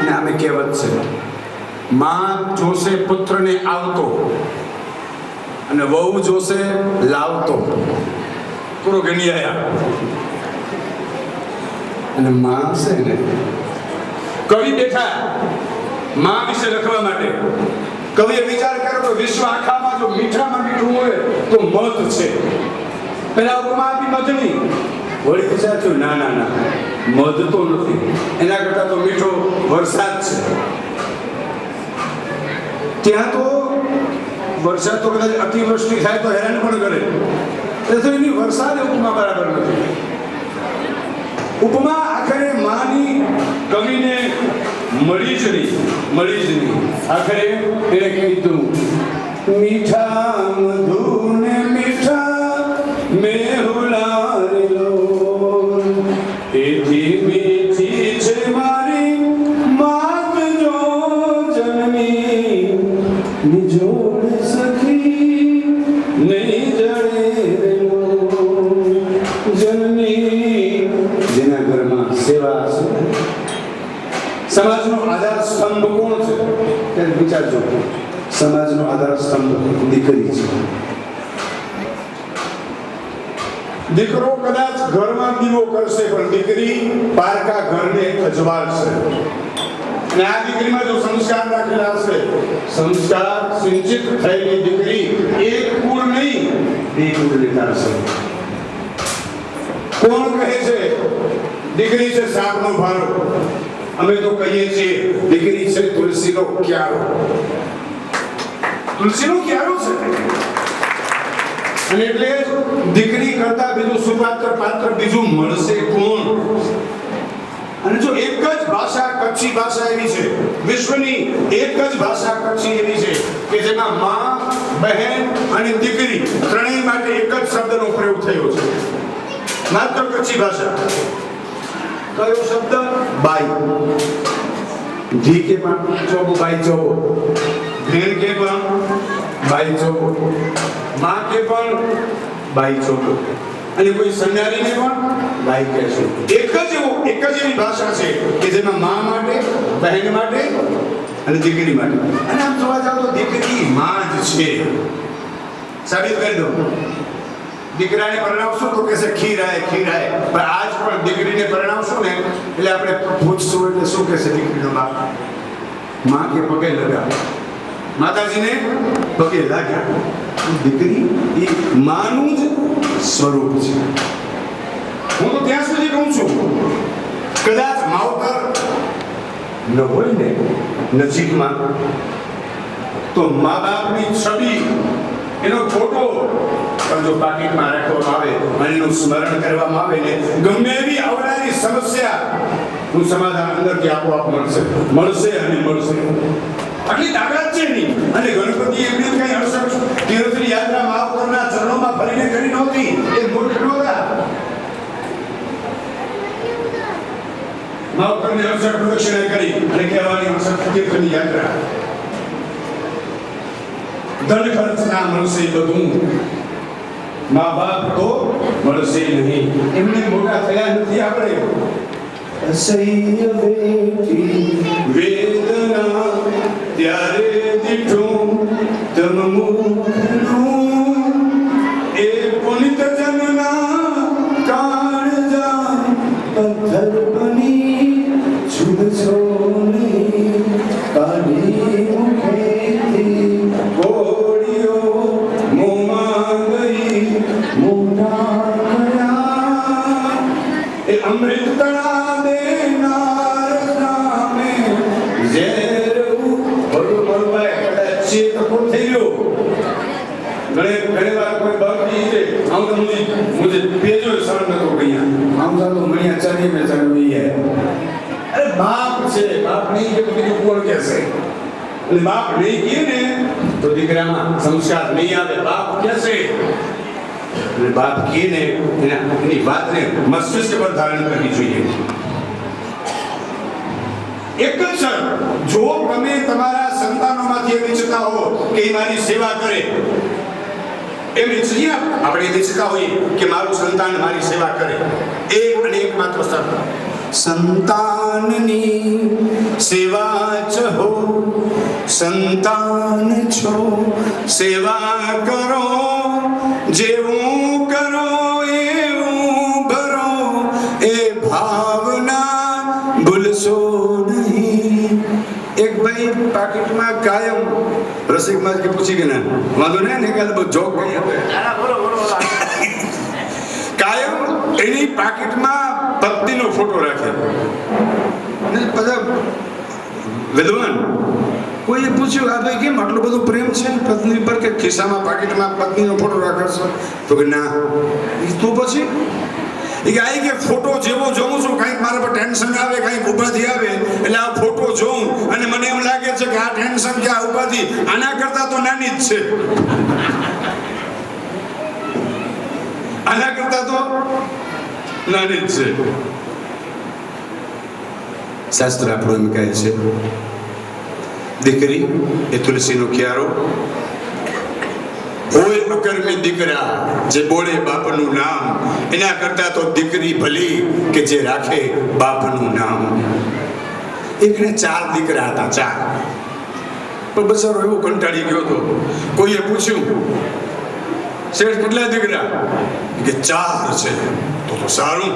અને આમે કહેવત છે, માં જોશે પુત્રને આવતો અને વહુ જોશે લાવતો. પૂરો ગણી આયા. અને માં છે ને, કવિ બેઠા માં વિશે લખવા માટે. કવિએ વિચાર કર્યો તો વિશ્વ આખામાં જો મીઠામાં મીઠું હોય તો મધ છે. પેલા ઉપમા આપી મધની. વળી વિચાર થયો, ના ના ના, મધ તો નથી, એના કરતા તો મીઠો વરસાદ છે. ત્યાં તો વરસાદ તો કદાચ અતિવૃષ્ટિ થાય તો હેરાન પણ કરે, તો એની વરસાદ ઉપમા બરાબર નથી. ઉપમા આખરે માની કવિને મળી જ નહીં. આખરે એને કીધું, મીઠા મધુને મીઠા મેહુલારેલો, એથી મીઠી છે મારી માત જો જન્મી, નિજોડ સખી નહીં જડે રેલો. જનની જેના ઘરમાં સેવા છે. સમાજનો આધાર સ્તંભ કોણ છે તેને વિચારજો. સમાજનો આધાર સ્તંભ દીકરી છે. દીકરો કદાચ ઘરમાં દીવો કરશે પણ દીકરી પારકા ઘરને અજવાળશે. અને આ દીકરીમાં જો સંસ્કાર રાખેલા હશે, સંસ્કાર સિંચિત થયેલી દીકરી એક કુળ નહીં, બે કુળ લેતા હશે. કોણ કહે છે દીકરી છે શાકનો ભારો? અમે તો કહીએ છીએ દીકરી છે તુલસીનો ક્યારો. તુલસીનો ક્યારો છે. અને એટલે દીકરી કરતા બીજું સુપાત્ર પાત્ર બીજું મળશે કોણ? અને જો એક જ ભાષા કચ્છી ભાષા એવી છે, વિશ્વની એક જ ભાષા કચ્છી એવી છે કે જેમાં માં, બહેન અને દીકરી ત્રણેય માટે એક જ શબ્દનો પ્રયોગ થયો છે. માત્ર કચ્છી ભાષા. કયો શબ્દ? બાઈ. જી કે પણ ચોબો, બાઈ ચોબો. ભેણ કે પણ બાઈ ચોબો. માં કે પણ બાઈ ચોબો. અને કોઈ સંન્યારીને પણ બાઈ કહેશે. એક જ એવી ભાષા છે કે જેમાં માં માટે, બહેન માટે અને દીકરી માટે. અને આમ જોવા જાવ તો દીકરી માં જ છે. સાબિત કરી દો. દીકરાને પરણાવશો તો કહેશે ખીર આય. પણ આજ પણ દીકરીને પરણાવશો ને એટલે આપણે પૂછશું એટલે શું કહેશે દીકરીનો બાપ? માં કે પગે લગા. માતાજીને પગે લાગ્યા. દીકરી એ માનું જ સ્વરૂપ છે. હું તો ત્યાં સુધી કહું છું, કદાચ માવતર ન હોય ને નજીકમાં તો મા બાપની છબી, એનો ફોટો પણ જો પાકીટમાં રાખવામાં આવે અને એનું સ્મરણ કરવામાં આવે ને, ગમે એવી આવનારી સમસ્યા નું સમાધાન અંદરથી આપોઆપ મળશે. આટલી તાકાત છે નહીં. અને ગણપતિ એમની કઈ અડસઠ તીર્થની યાત્રા માવતરના ચરણોમાં ફરીને કરી નહોતી. એ મૂર્ખ નહોતા. માવતરને અડસઠ પ્રદક્ષિણા કરી અને કહેવાની અડસઠ તીર્થની યાત્રા. ધન ખર્ચ ના મળશે બધું, મા બાપ તો મળશે નહીં. એમને મોટા થયા નથી આપણે. અસહ્ય વેઠી વેદના ત્યારે દીઠું તમ મુખનું, એ પુનિત જનના કાળજા પથ્થર બની છૂટશો નહીં. કાઢી મુખેથી કોળીઓ મોંમાં ગઈ મોટા ગયા. એ અમૃત તણા દેનાર નામે ઝેરવું ભરું કદાચ ચેત થઈ ગયો. ઘણી વાર કોઈ બાકી છે આમ તો મુझे पेजो शरण न तो गया आम तो मणिया चढ़ी में चढ़ गई है. अरे बाप છે, બાપ નહીં કે તો બીજું કોણ કહેશે? એટલે બાપ નહીં કહે ને તો દીકરામાં સંસ્કાર નહીં આવે. બાપ કહેશે એટલે બાપ કહે ને એની વાતને મસ્તિષ્ક પર ધારણ કરવી જોઈએ. એક જ ક્ષણ જો તમે તમારા સંતાનોમાંથી એમ ઈચ્છતા હો કે એ મારી સેવા કરે, એમ ઈચ્છીએ આપણે ઈચ્છતા હોઈએ કે મારું સંતાન મારી સેવા કરે, એક અને એક માત્ર શરત, સંતાનની સેવા ચહો સંતાન છો, સેવા કરો જેવું કરો એવું ભરો, એ ભાવના ભૂલશો નહીં. એક ભાઈ પાકીટમાં કાયમ રસિકમાં કે પૂછી કે ના વાંધો નહીં ને કાલે બહુ જોક કાયમ એની પાકીટમાં પત્નીનો ફોટો રાખે. વિદ્વાન કોઈએ પૂછ્યું આ ભાઈ કેમ આટલો બધો પ્રેમ છે પત્ની પર કે ખિસ્સામાં પાકીટમાં પત્નીનો ફોટો રાખે છે? તો કે ના. તો પછી કે ફોટો જેવો જોઉં છું, કંઈક મારા પર ટેન્શન આવે, કંઈક ઉપાધિ આવે એટલે આ ફોટો જોઉં અને મને એમ લાગે છે કે આ ટેન્શન કે આ ઉપાધિ આના કરતા તો નાની જ છે, આના કરતા તો નાની જ છે. શાસ્ત્ર આપણું એમ કહે છે દીકરી એ તુલસીનો ક્યારો હોય, અકર્મી દીકરા જે બોલે બાપનું નામ, એના કરતા તો દીકરી ભલી કે જે રાખે બાપનું નામ. એકને 4 દીકરા હતા, 4. પણ બચારો એવો કંટાળી ગયો હતો. કોઈએ પૂછ્યું શેઠ કેટલા દીકરા? કે 4 છે. તો સારું,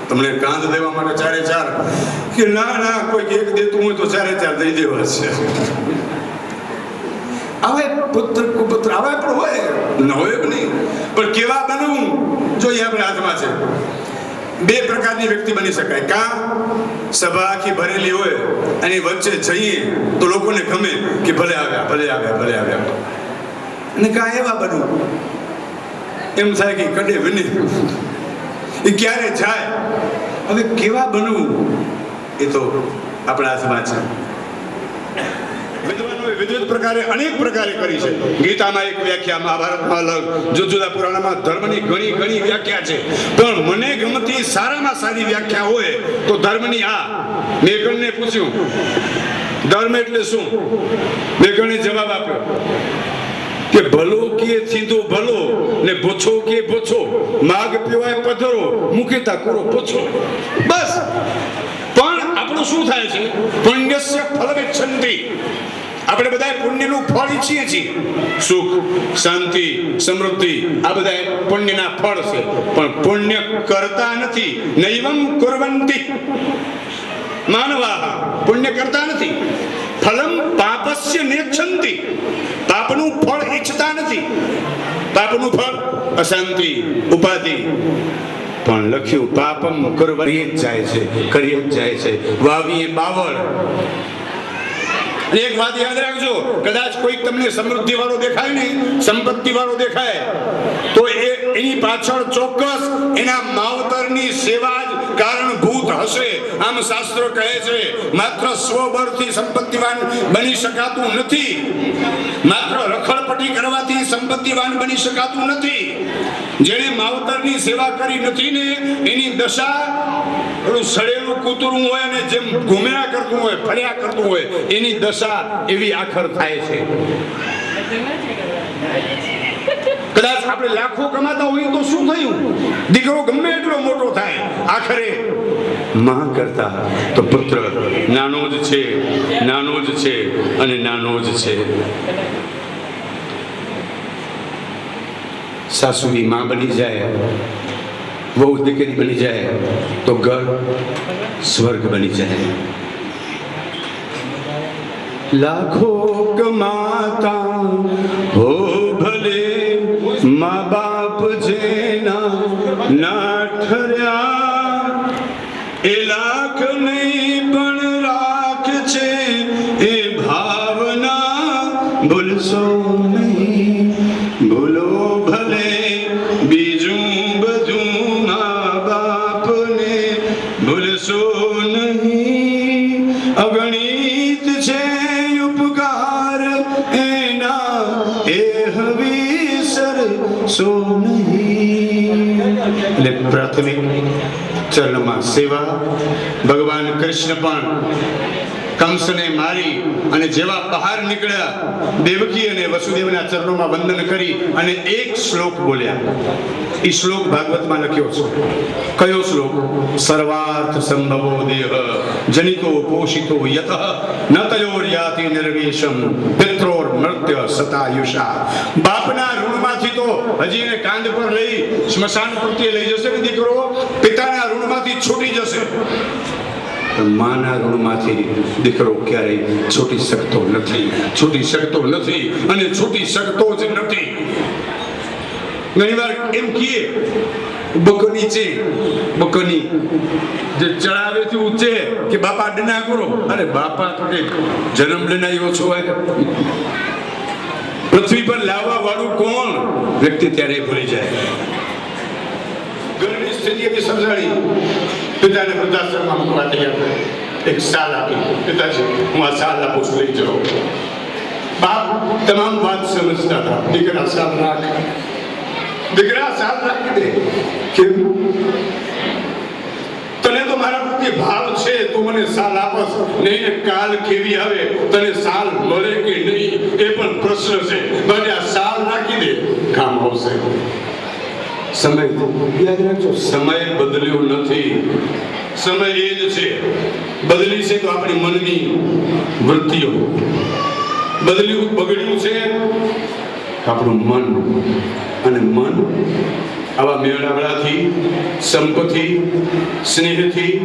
તમને કાંદ દેવા માટે 4 કે ના કોઈ એક દેતું હોય તો 4 દઈ દેવા છે. હવે પુત્ર કુપુત્ર હવે પણ હોય ન હોય નહીં, પણ કેવા બનવું જોઈએ આપણા હાથમાં છે. 2 પ્રકારની વ્યક્તિ બની શકાય. કાં સભા આખી ભરેલી હોય અને વચ્ચે જઈએ તો લોકોને ગમે કે ભલે આવ્યા ભલે આવ્યા ભલે આવ્યા, અને કાં એવા બનવું એમ થાય કે કડે વિને એ ક્યારે જાય. હવે કેવા બનવું એ તો આપણા હાથમાં છે. વિદ્વાનોએ વિવિધ પ્રકારે અનેક પ્રકારે કરી છે. ગીતામાં એક વ્યાખ્યા, મહાભારતમાં અલગ, જુદા જુદા પુરાણમાં ધર્મની ઘણી વ્યાખ્યા છે. પણ મને ગમતી સારામાં સારી વ્યાખ્યા હોય તો ધર્મની આ. મેઘણને પૂછ્યું ધર્મ એટલે શું? મેઘણે જવાબ આપ્યો કે ભલો કે સીધો ભલો ને ભોછો કે ભોછો, માગ પીવાય પધરો મુકેતા કરો પોછો. બસ. પણ આપણું શું થાય છે? પુણ્યસ્ય ફલમેચ્છન્તિ. આપણે બધા પુણ્યનું ફળ ઈચ્છીએ છીએ. સુખ, શાંતિ, સમૃદ્ધિ આ બધા પુણ્યના ફળ છે. પણ પુણ્ય કરતા નથી. નૈવમ કુર્વન્તિ માનવાહ. પુણ્ય કરતા નથી. ફલમ પાપસ્ય નેચ્છન્તિ. પાપનું ફળ ઈચ્છતા નથી. પાપનું ફળ અશાંતિ, ઉપાધિ. પણ લખ્યું પાપમ કરી જ જાય છે, કરી જ જાય છે. વાવીએ બાવળ. એક વાત યાદ રાખજો, કદાચ કોઈક તમને સમૃદ્ધિ વાળો દેખાય ને, સંપત્તિ વાળો દેખાય તો એની પાછળ ચોક્કસ એના માવતરની સેવા જ કારણભૂત હશે. આમ શાસ્ત્રો કહે છે માત્ર સ્વબળથી સંપત્તિવાન બની શકાતું નથી. માત્ર રખડપટ્ટી કરવાથી સંપત્તિવાન બની શકાતું નથી. જેણે માવતરની સેવા કરી નથી ને એની દશા પેલું સડેલું કૂતરું હોય અને જેમ ઘૂમ્યા કરતું હોય, ફર્યા કરતું હોય, એની દશા એવી આખર થાય છે. કદાચ આપણે લાખો કમાતા હોઈએ તો શું થયું? દીકરો ગમે એટલો મોટો થાય, આખરે માં કરતા તો પુત્ર નાનો જ છે, નાનો જ છે અને નાનો જ છે. સાસુની માં બની જાય, વહુ દીકરી બની જાય તો ઘર સ્વર્ગ બની જાય. લાખો કમાતા હો ભલે, મા બાપ જેના ના ઠર્યા, એ લાખ નહીં પણ રાખ છે, એ ભાવના ભૂલશો નહીં. ભૂલો ભલે બીજું બધું, મા બાપને ભૂલશો નહીં. અગણિત છે ઉપકાર એના, એ હવીસરશો નહીં. એટલે પ્રાથમિક ચરણમાં સેવા. ભગવાન કૃષ્ણ પણ કંસને મારી અને જેવા બહાર નીકળ્યા, દેવકી અને વસુદેવના ચરણોમાં વંદન કરી અને એક શ્લોક બોલ્યા. એ શ્લોક ભાગવતમાં લખ્યો છે. કયો શ્લોક? સર્વાર્થ સંભવો દેહ જનિતો પોષિતો યતઃ ન તયોર યાતિ નિર્વેશમ પિત્રોર મર્ત્ય સતાયુષા. બાપના ઋણમાંથી તો હજી એને કાંધ પર લઈ સ્મશાન પ્રત્યે લઈ જશે ને દીકરો, પિતાના ઋણમાંથી છૂટી જશે. માના ઋણમાંથી દીકરો ક્યારેય છૂટી શકતો નથી, છૂટી શકતો નથી અને છૂટી શકતો જ નથી. ઘણી વાર એમ કહીએ બકની છે, બકની જે ચડાવે છે ઊંચે કે બાપા ડના કરો. અરે બાપા તો કે જન્મ લેનાયો છો. પૃથ્વી પર લાવવા વાળું કોણ? વ્યક્તિ ત્યારે ભૂલી જાય. ઘરની સ્થિતિ એવી સમજાડી, પિતાને વૃદ્ધાશ્રમમાં મૂકવા તૈયાર કરે. એક સાલ આપી, પિતાજી હું આ સાલ આપું છું, લઈ જાઓ. બાપ તમામ વાત સમજતા હતા. દીકરા સાલ રાખ, દીકરા સાલ રાખી દે. કેમ? તને તો મારા પ્રત્યે ભાવ છે, તું મને સાલ આપસ. નહીં કાલ કેવી આવે, તને સાલ મળે કે નહીં એ પણ પ્રશ્ન છે. ભલે આ સાલ રાખી દે, કામ આવશે. સમય યાદ રાખજો, સમય બદલ્યો નથી, સમય એ જ છે. બદલી છે તો આપણી મનની વૃત્તિઓ, બગડ્યું છે આપણું મન. અને મન આવા મેળાવડાથી, સંપથી, સ્નેહથી,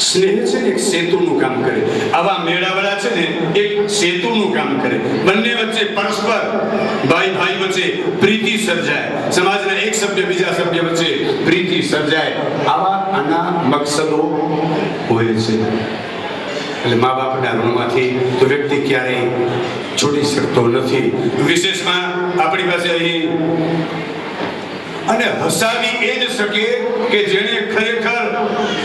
સ્નેહ છે ને એક સેતુનું કામ કરે. આવા મેળાવડા છે ને એક સેતુનું કામ કરે. બંને વચ્ચે પરસ્પર, ભાઈ ભાઈ વચ્ચે પ્રીતિ સર્જાય. સમાજના એક સભ્ય બીજા સભ્ય વચ્ચે પ્રીતિ સર્જાય. આના મકસદો હોય છે. એટલે મા બાપના ઋણમાંથી તો વ્યક્તિ ક્યારેય છૂટી શકતો નથી. વિશેષમાં આપણી પાસે અહીં અને હસાવી એ જ શકે કે જેને ખરેખર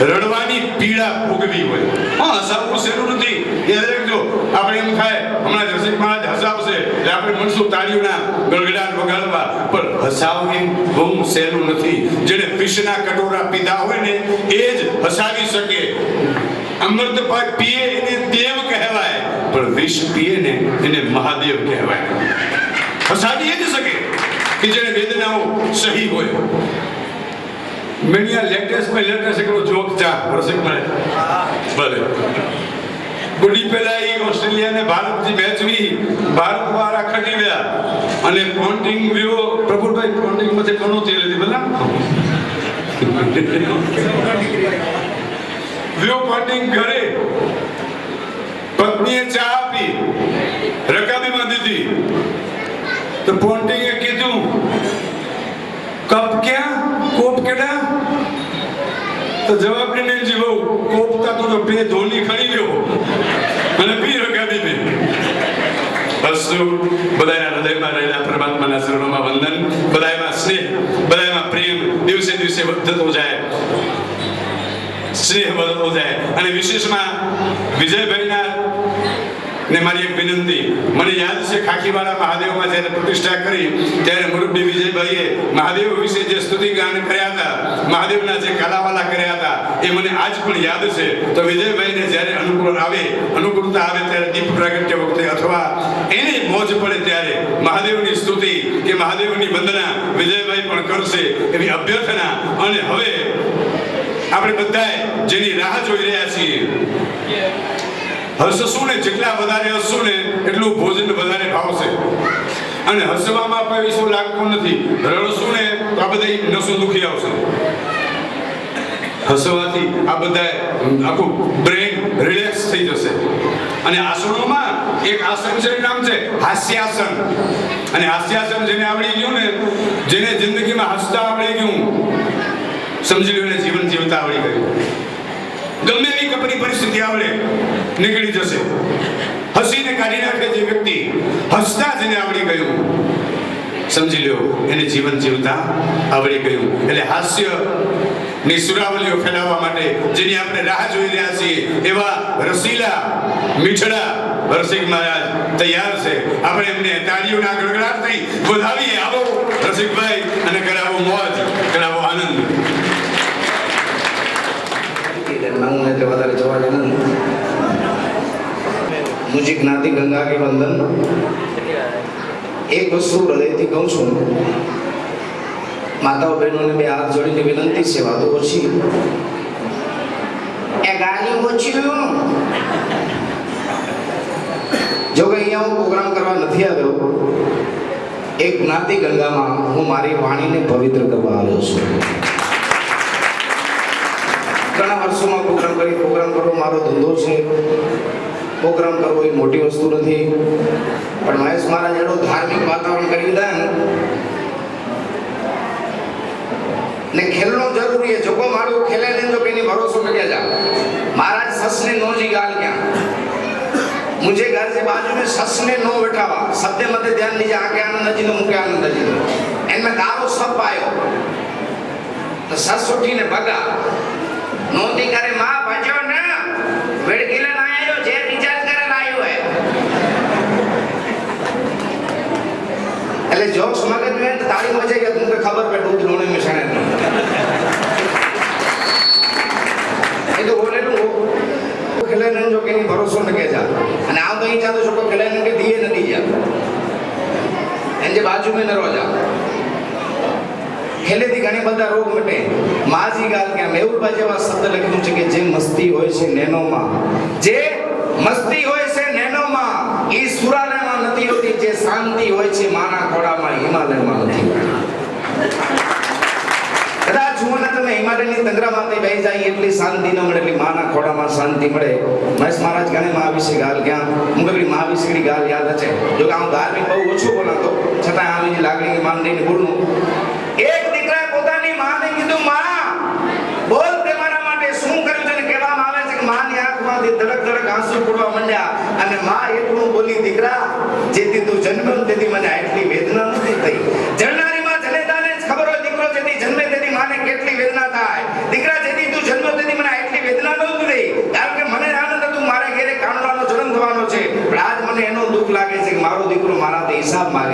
રડવાની પીડા ભોગવી હોય. હા, હસાવવું સહેલું નથી. યાદ રાખજો, આપણે એમ થાય હમણાં રસિક મહારાજ હસાવશે એટલે આપણે મનસુખ તાળીઓના ગળગડાટ વગાડવા, પણ હસાવવું બહુ સહેલું નથી. જેને વિષના કટોરા પીધા હોય ને એ જ હસાવી શકે. અમૃત પીએ એને દેવ કહેવાય, પણ વિષ પીએ ને એને મહાદેવ કહેવાય. હસાવી એ જ શકે કે જેને વેદનાઓ સહી હોય. મેનિયા લેટેસ્ટ એકલો જોક ચા રસિક મળે ભલે. ગુડી પહેલા એ ઓસ્ટ્રેલિયા ને ભારતની મેચ વી, ભારત વાળા ખટી ગયા અને પોન્ટિંગ વ્યો. પ્રભુભાઈ પોન્ટિંગ માંથી કોનો તેલ લીધી ભલા વ્યો પોન્ટિંગ ઘરે પત્નીએ ચા આપી, રકાબીમાં દીધી. તો પોન્ટિંગે કીધું કપ ક્યાં, કોપ કેડા? તો જવાબ ને જીવો કોપતા તો બે ધોની ખણી ગયો અને પી રકાબી દે. અસ્તુ બધાના હૃદયમાં રહેલા પરમાત્માના ચરણોમાં વંદન, બધામાં સ્નેહ, બધામાં પ્રેમ દિવસે દિવસે વધતો જાય, સ્નેહ વધતો જાય. અને વિશેષમાં વિજયભાઈના ને મારી એક વિનંતી, મને યાદ છે ખાખીવાડા મહાદેવમાં જ્યારે પ્રતિષ્ઠા કરી ત્યારે મુરબ્બી વિજયભાઈએ મહાદેવ વિશે જે સ્તુતિ ગાન કર્યા હતા, મહાદેવના જે કાલાવાલા કર્યા હતા, એ મને આજ પણ યાદ છે. તો વિજયભાઈને જ્યારે અનુકૂળતા આવે ત્યારે દીપ પ્રાગટ્ય વખતે અથવા એને મોજ પડે ત્યારે મહાદેવની સ્તુતિ કે મહાદેવની વંદના વિજયભાઈ પણ કરશે એવી અભ્યર્થના. અને હવે આપણે બધાએ જેની રાહ જોઈ રહ્યા છીએ, હસશું ને જેટલા વધારે હસશું ને એટલું ભોજન વધારે ભાવશે. અને હસવામાં પૈસો લાગતો નથી, રડશું ને તો આ બધા નસો દુખી આવશે. હસવાથી આ બધા આખું બ્રેન રિલેક્સ થઈ જશે. અને આસનોમાં એક આસન છે, નામ છે હાસ્યાસન. અને હાસ્યાસન જેને આવડી ગયું ને, જેને જિંદગીમાં હસતા આવડી ગયું, સમજી લો એને જીવન જીવતા આવડી ગયું. ગમે એવી કપરી પરિસ્થિતિ આવડે નીકળી જશે. હસીને કાઢી નાખે જે વ્યક્તિ, હસતા જેને આવડી ગયું, સમજી લો એને જીવન જીવતા આવડી ગયું. એટલે હાસ્ય ની સુરાવલીઓ ફેલાવવા માટે જેની આપણે રાહ જોઈ રહ્યા છીએ એવા રસીલા મીઠડા રસિક મહારાજ તૈયાર છે. આપણે એમને તાળીઓના ગડગડાટથી વધાવીએ. આવો રસિકભાઈ અને કરાવો મોજ, કરાવો આનંદ. વધારે જવા मुझे ज्ञाति गंगा के वंदन एक वस्तु हृदय थी कहूं छू माताओं बहनों ने हाथ जोड़ी विनंती सेवा तो ओછી ए गाली ओછી जो કે અહીંયા હું પ્રોગ્રામ કરવા નથી આવ્યો એક જ્ઞાતિ ગંગામાં હું મારી વાણીને પવિત્ર કરવા આવ્યો છું ઘણા વર્ષોમાં પ્રોગ્રામ કરવો મારો ધંધો છે પ્રોગ્રામ કરવો એ મોટી વસ્તુ નથી પણ મહેશ મહારાજ એનો ધાર્મિક વાતાવરણ કરી દીધા ને ખેલનો જરૂરી है जो को मारो खेले ने जो कहीं भरोसा न किया जा महाराज सस ने नो जी गाल क्या मुझे घर से बाजू में सस ने नो बैठावा शब्द मत ध्यान दीजिए आके आनंद जी ने मुके आनंद जी इनमें गारो सब पायो तो सस उठी ने भगा नोती करे मां बचो ना वेड़कीले ना आयो जे रिचार्ज करे लायो है એટલે જોક્સ મગજ में ताली बजेगी तुमको खबर पे दूध लोने में शायद ये तो बोले लो खेले ने जो के भरोसा न के जा અને આ તો ઈ ચાતો છો ખેલે ને કે દીએ ન દીજા એની બાજુ में न रो जा ખેલે થી ઘણી બધા રોગ મટે માજી ગાલ કે મેહુરબા જેવા શબ્દ લખ્યું છે કે જે મસ્તી હોય છે નેનોમાં જે મસ્તી હોય છે નેનોમાં ઈ સુરાલેમાં નથી હોતી જે શાંતિ હોય છે માના ખોડામાં હિમાલયમાં નથી કદાચ હું તમે હિમાલયની તંગરામાંથી બેસી જાય એટલી શાંતિ ન મળે એટલી માના ખોડામાં શાંતિ મળે મહેશ મહારાજ ઘણી મા વિશે ગાલ ક્યાં હું કઈ મા વિશેની ગાલ યાદ છે જો કે હું ધાર્મિક બહુ ઓછું બોલાતો છતાં આવી લાગણી માંડીને બોલનું એક દીકરાએ પોતાની માને કીધું માં બોલ તે મારા માટે શું કર્યું છે ને કહેવામાં આવે છે કે માની આંખમાંથી ધડક ધડક આંસુ પડવા માંડ્યા અને માં એટલું બોલી દીકરા જેથી તું જન્મ્યો તેથી મને આટલી વેદના નથી થઈ જણનારી માં જનેતાને જ ખબર હોય દીકરો જેથી જન્મે તેથી માને કેટલી વેદના થાય દીકરા જેથી તું જન્મ્યો તેથી મને આટલી વેદના નહોતી થઈ કારણ કે મને આનંદ હતું મારે ઘરે કાનવાનો જન્મ થવાનો છે પણ આજ મને એનો દુઃખ લાગે છે કે મારો દીકરો મારાથી હિસાબ માંગે